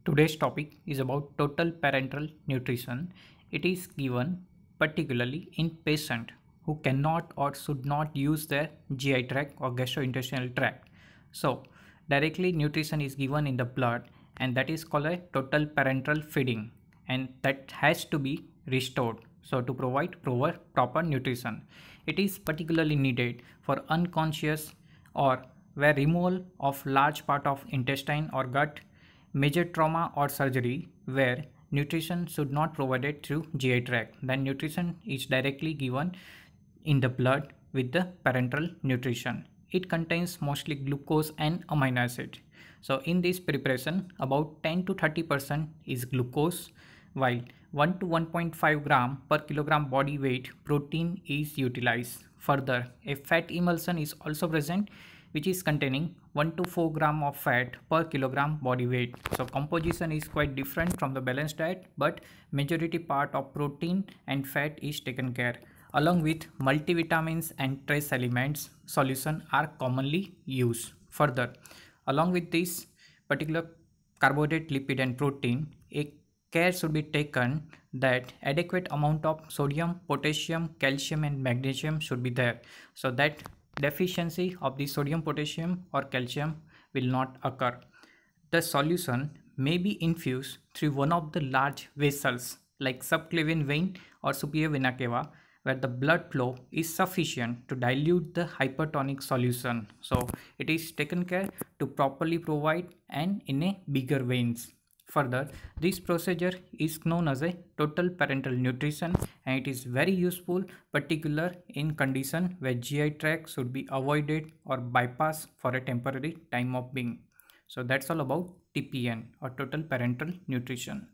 Today's topic is about total parenteral nutrition. It is given particularly in patients who cannot or should not use their GI tract or gastrointestinal tract. So, directly nutrition is given in the blood, and that is called a total parenteral feeding, and that has to be restored. So, to provide proper nutrition, it is particularly needed for unconscious or where removal of large part of intestine or gut, major trauma or surgery where nutrition should not provided through GI tract, then nutrition is directly given in the blood with the parenteral nutrition. It contains mostly glucose and amino acid. So in this preparation, about 10 to 30% is glucose, while 1 to 1.5 gram per kilogram body weight protein is utilized. Further, a fat emulsion is also present, which is containing 1 to 4 gram of fat per kilogram body weight. So composition is quite different from the balanced diet, but majority part of protein and fat is taken care. Along with multivitamins and trace elements, solution are commonly used. Further, along with this particular carbohydrate, lipid and protein, a care should be taken that adequate amount of sodium, potassium, calcium and magnesium should be there, so that deficiency of the sodium, potassium or calcium will not occur. The solution may be infused through one of the large vessels like subclavian vein or superior vena cava, where the blood flow is sufficient to dilute the hypertonic solution. So it is taken care to properly provide and in a bigger veins. Further, this procedure is known as a total parenteral nutrition, and it is very useful particular in condition where GI tract should be avoided or bypassed for a temporary time of being. So that's all about TPN or total parenteral nutrition.